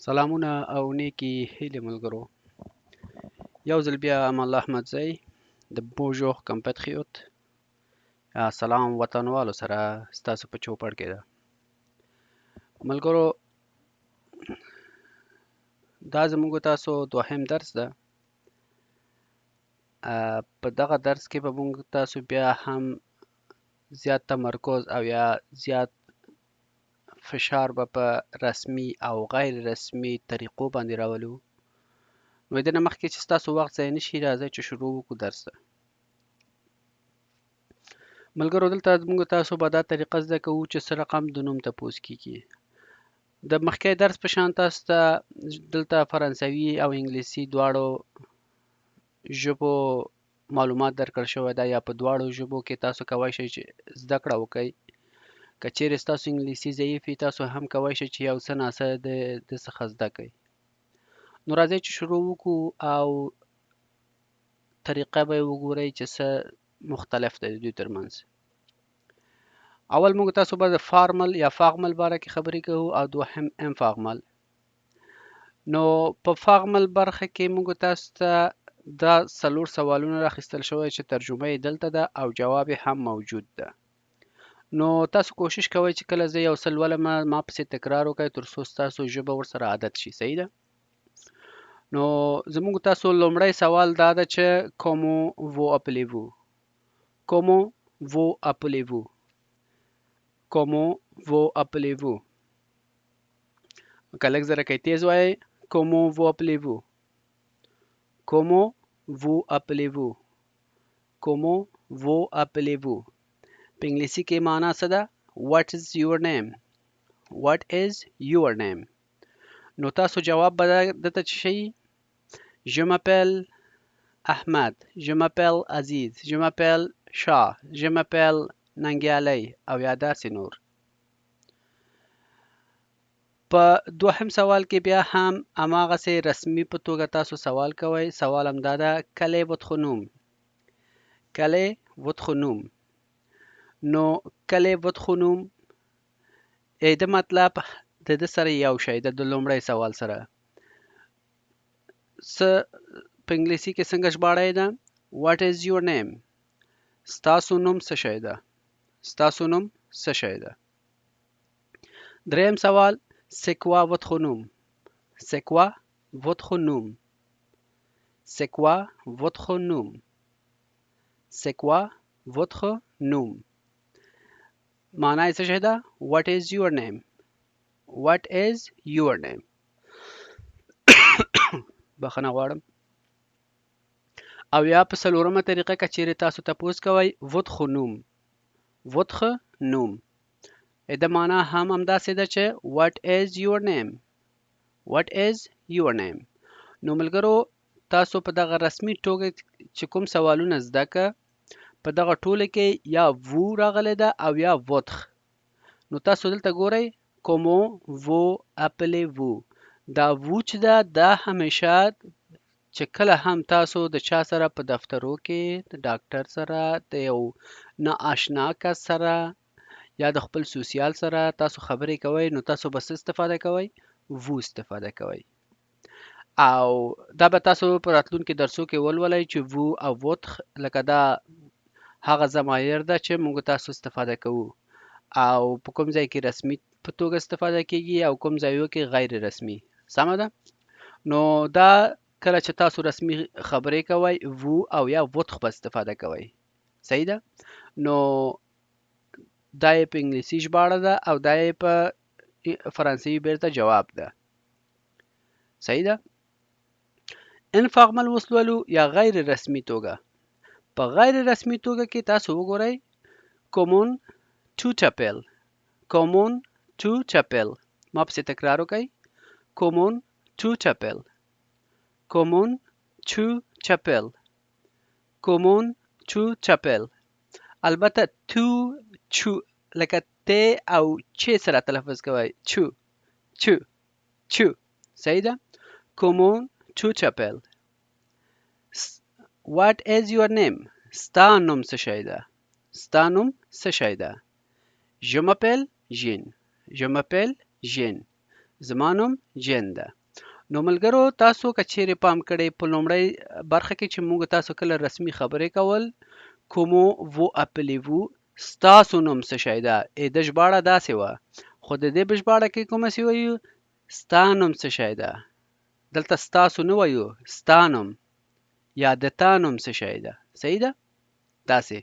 سلامونه او نیکی هیلې ملګرو. یو ځل بیا ام الله احمدزی د بونژور کمپټریوت سلام وطنوالو سره ستاسو په چوپړ کې ده. ملګرو، دا زموږ تاسو دوهم درس ده. په دغه درس کې به موږ تاسو بیا هم زیات تمرکز او یا زیات فشار به په رسمي او غیر رسمي طریقو باندې راولو. نو د نه مخکې چې ستاسو وخت ضایع نشي، راځئ چې شروع وکړو درس ته. ملګرو، دلته موږ تاسو به دا طریقه زده کوو چې څه رقم د نوم تپوس کیږي. د مخکې درس په شان تاسو ته دلته فرانسوي او انګلیسي دواړو ژبو معلومات درکړل شوی ده، یا په دواړو ژبو کې تاسو کولی شئ چې زده کړه وکړئ. که چیرې ستاسو انګلیسي ضعیف وي، تاسو هم کولی شئ چې یو څه ناڅه د څخه زده کړئ. نو راځئ چې شروع وکړو او طریقه به یې وګورئ چې څه مختلف دی د دوی ترمنځ. اول موږ تاسو به د فارمل یا فاغمل باره کې خبرې کوو او دوهم انفاغمل. نو په فاغمل برخه کې موږ تاسو ته دا 4 سوالونه راخیستل شوی چې ترجمه یې دلته ده او جواب یې هم موجود ده. نو تاسو کوشش کوئ چې کله زه یو څه لولم ما پسې تکرار وکړئ تر څو ستاسو ژبه ورسره عادت شي. صحیح ده؟ نو زموږ تاسو لومړی سوال دا ده چې comment vous appelez-vous؟ comment vous appelez-vous؟ comment vous appelez-vous؟ که لږ زره کوئ تیز وایئ. comment vous appelez-vous؟ comment vous appelez-vous؟ comment vous appelez-vous؟ په انګلیسي کې معنا څه ده؟ what is your name؟ what is your name؟ نو تاسو جواب به دته څه شي؟ je m'appelle احمد، je m'appelle عزیز، je m'appelle شاه، je m'appelle ننګیالی او یا داسې نور. په دوهم سوال کې بیا هم هماغسې رسمي په توګه تاسو سوال کوئ. سوال همدا ده quel est votre nom؟ quel est votre nom؟ نو quel est votre nom د مطلب د ده سره یو شی ده، د لومړی سوال سره. په انګلیسي کې څنګه ژباړی ده؟ what is your name؟ ستاسو نوم څه شی ده؟ ستاسو نوم څه شی ده؟ دریم سوال c'est quoi votre nom؟ c'est quoi votre nom؟ c'est quoi votre nom؟ c'est quoi votre nom؟ معنا یې څه شی ده؟ what is your name؟ what is your name؟ بخښنه غواړم. او یا په څلورمه طریقه که چیرې تاسو تپوس کوئ votre nom؟ votre nom د معنا هم همداسې ده چې what is your name؟ what is your name؟ نو ملګرو، تاسو په دغه رسمي توګه چې کوم سوالونه زده که په دغه ټوله کې یا وو راغلی ده او یا votre. نو تاسو دلته ګورئ comment vous appelez-vous؟ دا وو چې ده دا همیشه چې کله هم تاسو د چا سره په دفترو کې د ډاکټر سره د یو نا آشنا کس سره یا د خپل سوسیال سره تاسو خبرې کوئ، نو تاسو به څه استفاده کوئ؟ وو استفاده کوئ. او دا به تاسو په راتلونکي درسو کې ولولئ چې وو او votre لکه دا هغه ضمایر ده چې موږ تاسو استفاده کوو او په کوم ځای کې رسمي په توګه استفاده کیږي او کوم ځایو کې غیر رسمي. سمه ده؟ نو دا کله چې تاسو رسمي خبرې کوئ وو او یا votre به استفاده کوئ. صحیح ده؟ نو دا یې په انګلیسي ژباړه ده او دا یې په فرانسوي بیرته جواب ده. صحیح ده؟ انفاغمل وسلولو یا غیر رسمي توګه. په غیر رسمي توګه کې تاسو وګورئ comment tu t'appelles؟ comment tu t'appelles؟ ما پسې تکرار وکئ comment tu t'appelles؟ comment tu t'appelles؟ comment tu t'appelles؟ البته تو چو لکه ت او چ سره تلفظ کوئ. چو چو چو. صحیح ده؟ comment tu t'appelles؟ what is your name؟ ستا نوم څه شی ده؟ ستا نوم څه شی ده؟ je m'appelle Jean؟ je m'appelle Jean؟ زما نوم جین ده. نو ملګرو تاسو که چیرې پام کړئ په لومړۍ برخه کې چې موږ تاسو کله رسمي خبرې کول کومو وو اپلیوو ستاسو نوم څه شی ده د ژباړه داسې وه خو د دې په ژباړه کې کومه سی وایو ستا نوم څه شی ده دلته ستاسو نه وایو ستا نوم یا د تا نوم څه شی ده صحیح ده داسې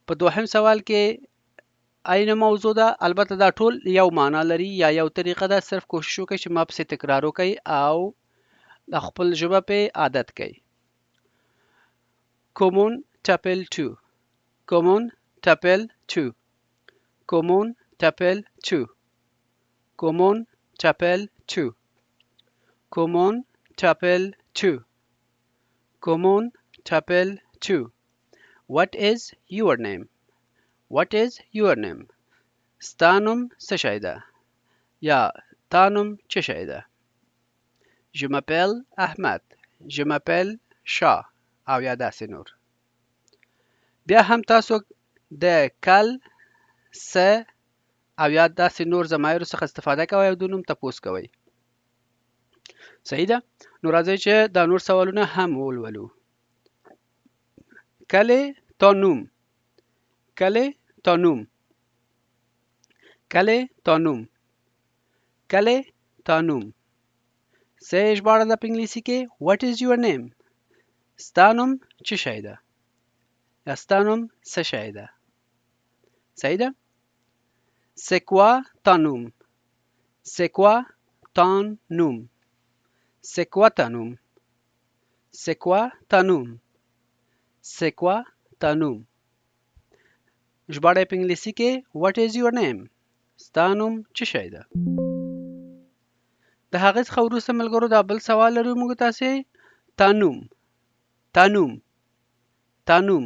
په دوهم سوال کې عین موضوع ده البته دا ټول یو معنا لري یا یو طریقه ده صرف کوشش وکړئ چې ما پسې تکرار وکړئ او د خپل ژبه پې عادت کړئ Comment t'appelles-tu Comment t'appelles-tu Comment t'appelles-tu Comment t'appelles-tu Comment t'appelles-tu Comment t'appelles-tu What is your name What is your name ستا نوم څه شی ده یا تا نوم څه شی ده Je m'appelle Ahmed Je m'appelle شاه او یا داسې نور بیا هم تاسو د کل څه او یا داسې نور ضمایرو څخه استفاده کوئ او د نوم تپوس کوئ صحیح ده نو راځئ چې دا نور سوالونه هم ولولو quel est ton nom quel est ton nom quel est ton nom quel est ton nom څه ژباړه ده په انګلیسي کې what is your name ستا نوم څه شی ده یا ستا نوم څه شی ده صحیح ده c'est quoi ton nom c'est quoi ton nom c'est quoi ton nom c'est quoi ton nom c'est quoi ton nom ژباړه په انګلیسي کې what is your name ستا نوم څه شی ده د هغې څخه وروسته ملګرو دا بل سوال لرو موږ تاسې تا نوم تا نوم تا نوم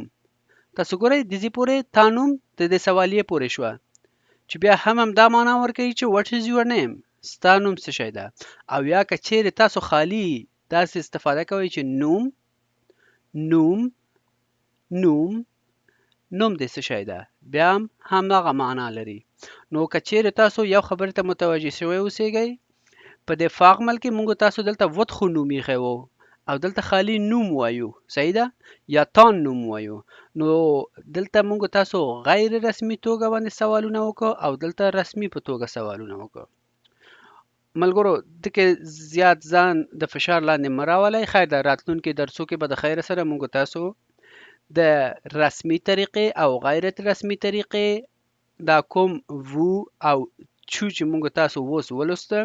تاسو ګورئ د دې پورې تا نوم د دې سوالیې پورې شوه چې بیا هم همدا معنا ورکوي چې what is your name ستا نوم څه شی ده او یا که چیرې تاسو خالي داسې استفاده کوئ چې نوم نوم نوم نوم دې څه شی ده بیا هم هماغه معنا لري نو که چیرې تاسو یو خبرې ته متوجه شوی اوسیږئ په د فاغمل کې موږ تاسو دلته وتخو نوم ایښی و او دلته خالی نوم وایو صحیح ده یا تان نوم وایو نو دلته موږ تاسو غیر رسمي توګه باندې سوالونه وکړو او دلته رسمي په توګه سوالونه وکړو ملګرو دغه زیات ځان د فشار لاندې مه راولئ خیر د راتلونکي درسو کې به د خیر سره موږ تاسو د رسمي طریقې او غیر رسمي طریقې دا کوم وو او چو چې موږ تاسو اوس ولوسته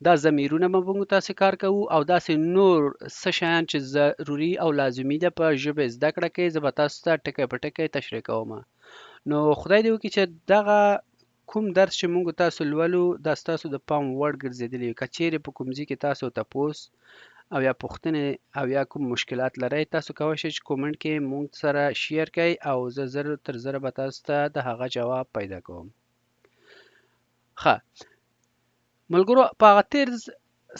دا ضمیرونه به موږ تاسو کار کوو او داسې نور څه شیان چې ضروري او لازمي ده په ژبې زده کړه کې زه به تاسو ته ټکی په ټکی تشریح کوم نو خدای دې وکړي چې دغه کوم درس چې موږ تاسو لولو دا ستاسو د پام وړ ګرځېدلی وي که چیرې په کوم ځای کې تاسو تپوس او یا پوښتنې او یا کوم مشکلات لرئ تاسو کولی شئ چې کومنټ کې موږ سره شیر کړئ او زه زر تر زره به تاسو ته د هغه جواب پیدا کوم ښه ملګرو په هغه تیر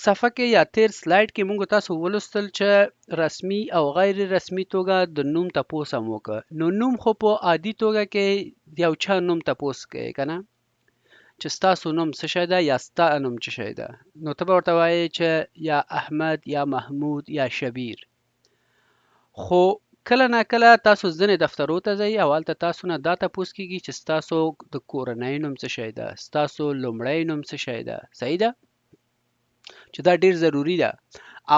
صفحه کې یا تیر سلایډ کې موږ تاسو ولوستل چې رسمي او غیر رسمي توګه د نوم تپوس هم وکړه نو نوم خو په عادي توګه کې د یو چا نوم تپوس کوي که نه چې ستاسو نوم څه شی ده یا ستا نوم څه شی ده نو ته به ورته وایې چې یا احمد یا محمود یا شبیر خو کله نا کله تاسو ځینې دفترو ته ځئ او هلته تاسو نه دا تپوس کیږي چې ستاسو د کورنۍ نوم څه شی ده ستاسو لومړی نوم څه شی ده صحیح ده چې دا ډیر ضروری ده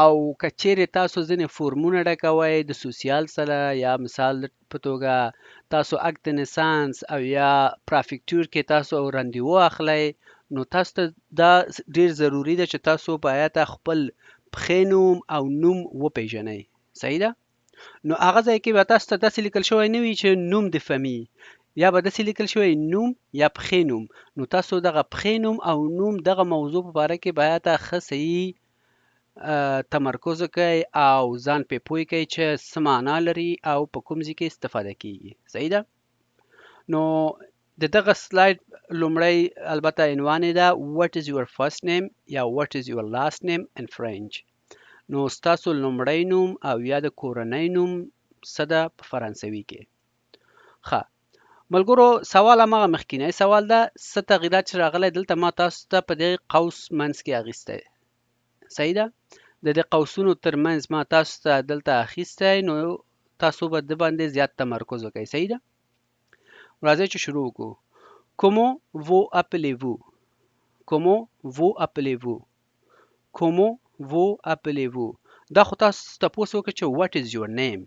او که چیرې تاسو ځینې فورمونه ډکوئ د سوسیال سره یا مثال په توګه تاسو اکت نسانس او یا پرافیکټور کې تاسو رندیو اخلئ نو تاسو ته دا ډیر ضروری ده چې تاسو باید خپل پښې نوم او نوم وپیژنئ صحیح ده نو هغه ځای کې به تاسو ته داسې لیکل شوی نه وي چې نوم د فمی یا به داسې لیکل شوی نوم یا پښې نوم نو تاسو دغه پښې نوم او نوم دغه موضوع په باره کې باید ښه صحیح تمرکز وکړئ او ځان پې پوه کړئ چې څه معنا لري او په کوم ځای کې استفاده کیږي صحیح ده نو د دغه سلاید لومړی البته عنوان یې ده what is your first name یا what is your last name in French نو ستاسو لومړی نوم او یا د کورنۍ نوم څه ده په فرانسوي کې ښه ملګرو سوال هماغه مخکینی سوال ده څه تغییرات چې راغلی دلته ما تاسو ته په دې قوس منځ کې اخیستی صحیح ده. د دې قوسونو ترمنځ ما تاسو ته دلته اخیستی، نو تاسو به د باندې زیات تمرکز وکړئ. صحیح ده. راځئ چې شروع وکړو. Comment vous appelez-vous? Comment vous appelez-vous? Comment vous appelez-vous? دا خو تاسو تپوس وکړئ چې what is your name.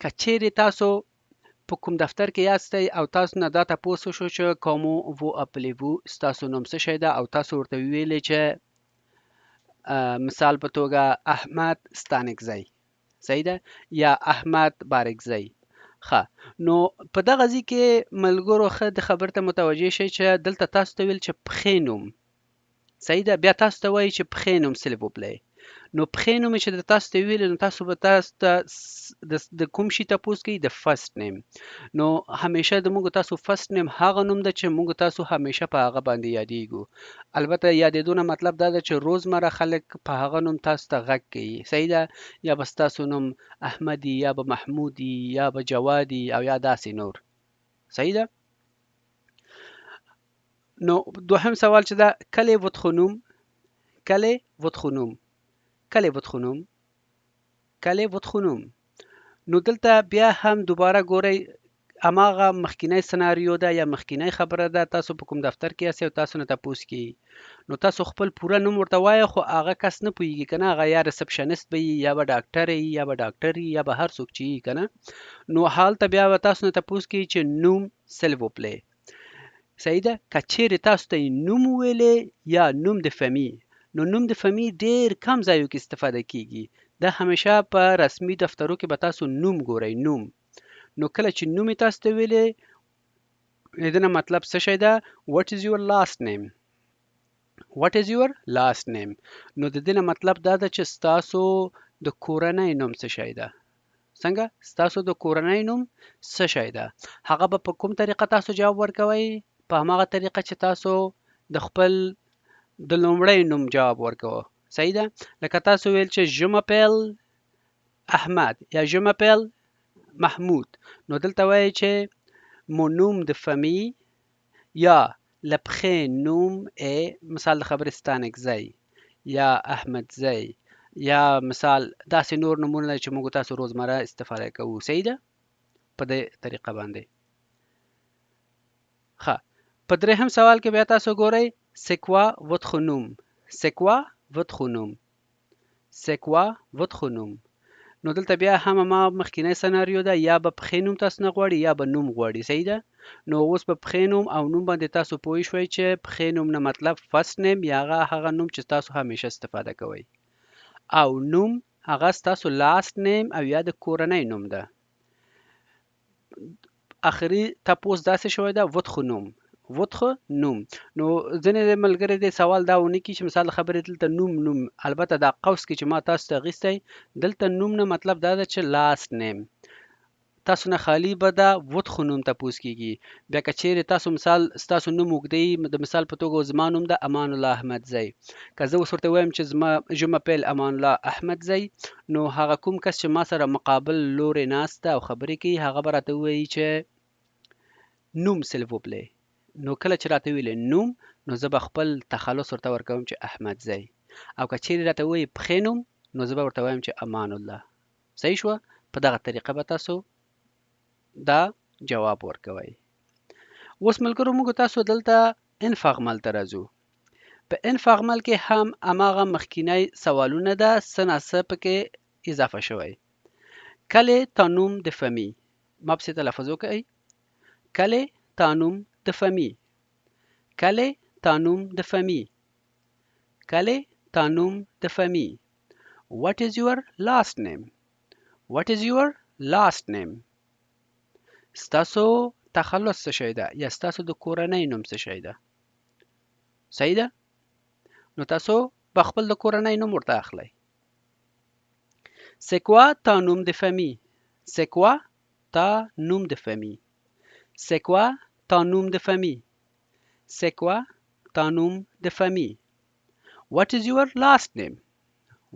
که چیرې تاسو په کوم دفتر کې یاستئ او تاسو نه دا تپوس وشو چې comment vous appelez-vous ستاسو نوم څه شی ده، او تاسو ورته ویلې چې مثال په توګه احمد ستانکزی، صحیح ده، یا احمد بارکزی. ښه، نو په دغه ځای کې ملګرو ښه د خبر ته متوجه شئ چې دلته تاسو ته ویل چې پښې نوم، صحیح ده، بیا تاسو ته وایي چې پښې نوم سلوپلی. نو پښې نوم چې د تاسو ته ویل، نو تاسو به تاسو ته د کوم شي تپوس کوي؟ د فرست نیم. نو همیشه د موږ تاسو فرست نیم هغه نوم ده چې موږ تاسو همیشه په هغه باندې یادېږو. البته یادېدونه مطلب دا ده چې روزمره خلک په هغه نوم تاسو ته غږ کوي، صحیح ده، یا به ستاسو نوم احمدي، یا به محمودي، یا به جوادي، او یا داسې نور. صحیح ده. نو دوهم سوال چې دا کلی ودخونوم، کلی ودخونوم، کلی ودخونوم، کلی ودخونوم. نو دلته بیا هم دوباره ګورئ، هماغه مخکینی سناریو ده یا مخکینی خبره ده. تاسو په کوم دفتر کې یاستئ او تاسو نه تپوس کوي، نو تاسو خپل پوره نوم ورته وایه، خو هغه کس نه پوهېږي که نه، هغه یا ریسپشنست به وي، یا به ډاکټر وي، یا به ډاکټر وي، یا به هر څوک چې وي که نه. نو هلته بیا به تاسو نه تپوس کوي چې نوم سلوپلی، صحیح ده. که چیرې تاسو ته نوم وویلې یا نوم د فمی، نو نوم د فمی ډېر کم ځایو کې استفاده کیږي. دا همیشه په رسمي دفترو کې به تاسو نوم ګورئ، نوم. نو کله چې نوم یې تاسو ته ویلې، د نه مطلب څه شی ده؟ what is your last name. what is your last name. نو د دې نه مطلب دا ده چې ستاسو د کورنۍ نوم څه شی ده. څنګه؟ ستاسو د کورنۍ نوم څه شی ده. هغه به په کوم طریقه تاسو جواب ورکوئ؟ په هماغه طریقه چې تاسو د خپل د لومړی نوم جواب ورکوه، صحیح ده. لکه تاسو ویل چې je m'appelle احمد یا je m'appelle محمود، نو دلته وایي چې mon nom de famille یا لپخې نوم مثال د خبرې ستانکزی یا احمدزی، یا مثال داسې نور نومونه چې موږ تاسو روزمره استفاده کوو، صحیح ده، په دې طریقه باندې. ښه، په درېیم سوال کې بیا تاسو ګورئ c'est quoi votre nom. c'est quoi votre nom. c'est quoi votre nom. نو دلته بیا هم ما مخکینی سناریو ده، یا به پښې نوم تاسو نه غواړي یا به نوم غواړي، صحیح ده. نو اوس په پښې نوم او نوم باندې تاسو پوه شوئ چې پښې نوم نه مطلب فرست نیم، یا هغه نوم چې تاسو همیشه استفاده کوئ، او نوم هغه ستاسو لاست نیم او یا د کورنۍ نوم ده. آخري تپوس داسې شوی ده votre nom. votre nom. نو ځینې ملګري دې سوال دا ونه کړي چې مثال خبرې دلته نوم، البته دا قوس کې چې ما تاسو ته اخیستی دلته نوم نه مطلب دا ده چې لاست نیم. تاسو نه خالی به دا votre nom تپوس کیږي. بیا که چیرې تاسو مثال ستاسو نوم اوږدی، د مثال په توګه زما نوم ده امان الله احمدزی، که زه اوس ورته وایم چې je m'appelle امان الله احمدزی، نو هغه کوم کس چې ما سره مقابل لورې ناست ده او خبرې کوي، هغه به راته ووایي چې نوم سلوپلی. نو کله چې راته ویلې نوم، نو زه به خپل تخلص ورته ورکوم چې احمدزی، او که چیرې راته ووایي پښې نوم، نو زه به ورته وایم چې امان الله. صحیح شوه. په دغه طریقه به تاسو دا جواب ورکوي. اوس ملګرو موږ تاسو دلته انفارمل ته راځو. په انفارمل کې هم هماغه مخکینی سوالونه ده، څه ناڅه پکې اضافه شوی. کله تا نوم د فمی، ما پسې تلفظ وکړئ، کله تا نوم د فمی، کله تا نوم د فمی، کله تا نوم د فمی. what is your last name. what is your last name. ستاسو تخلص څه شی ده، یا ستاسو د کورنۍ نوم څه شی ده، صحیح ده. نو تاسو په خپل د کورنۍ نوم ورته اخلئ. c'est quoi ta nom de famille. c'est quoi ta nom de famille. c'est quoi ta nom de famille. c'est quoi ta nom de famille. what is your last name.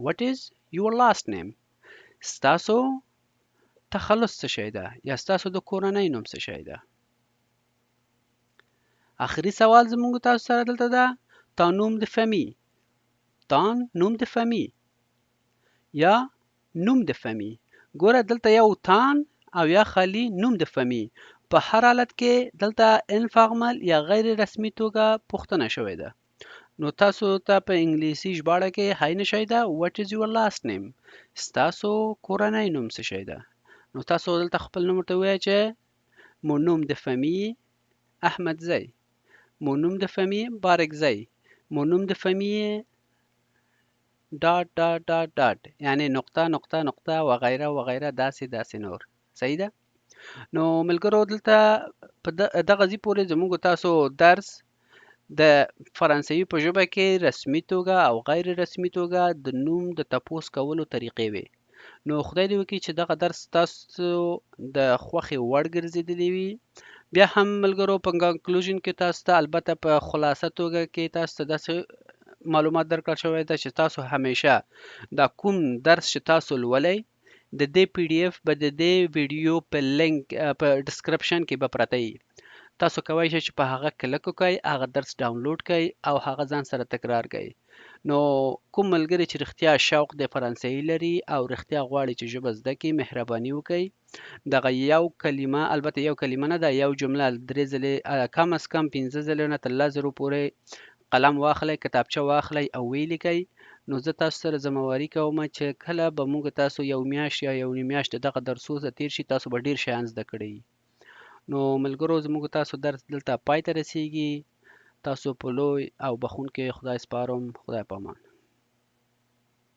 what is your last name. ستاسو تخلص څه شی ده، یا ستاسو د کورنۍ نوم څه شی ده. آخري سوال زموږ تاسو سره دلته ده تا نوم د فمی. تان نوم د فمی یا نوم د فمی. ګوره دلته یو تان او یا خالی نوم د فمی. په هر حالت کې دلته انفارمل یا غیر رسمي توګه پوښتنه شوې ده. نو تاسو ته په انګلیسي ژباړه کې هاي نشئ ده what is your last name. ستاسو کورنۍ نوم څه شی ده؟ نو تاسو دلته خپل نوم ورته ووایئ چې mon nom de famille احمد زی، mon nom de famille بارک زی، mon nom de famille ډاټ ډاټ ډاټ ډاټ، یعنی نقطه نقطه نقطه وغیره وغیره داسې نور. صحیح ده؟ نو ملګرو دلته په دغه ځای پورې زموږ تاسو درس د فرانسوي په ژبه کې رسمي توګه او غیر رسمي توګه د نوم د تپوس کولو طریقې وي. نو خدای دې وکړي چې دغه درس تاسو د خوښې وړ ګرځېدلی وي. بیا هم ملګرو په کنکلوژن کې تاسو ته البته په خلاصه توګه کې تاسو ته داسې معلومات درکړل شوی ده چې تاسو همیشه دا کوم درس چې تاسو لولئ د دې پی ډي اف به د دې ویډیو په لینک په ډسکرپشن کې به پرته وي. تاسو کولی شئ چې په هغه کلک وکړئ، هغه درس ډاونلوډ کړئ او هغه ځان سره تکرار کړئ. نو کوم ملګري چې رښتیا شوق د فرانسوي لري او رښتیا غواړي چې ژبه زده کړي، مهرباني وکړئ دغه یو کلمه، البته یو کلمه نه ده، یو جمله 3 ځلې کم از کم 15 ځلې نه تر 10 ځلو پورې قلم واخلئ، کتابچه واخلئ او ویې لیکئ. نو زه تاسو سره ذمهواري کوم چې کله به موږ تاسو یو میاشت یا یو نیم میاشت دغه درسو ته تیر شي، تاسو به ډیر شیان زده کړي. نو ملګرو زموږ تاسو درس دلته پای ته رسیږي. تاسو په لوی او بخښونکي خدای سپارم. خدای پامان.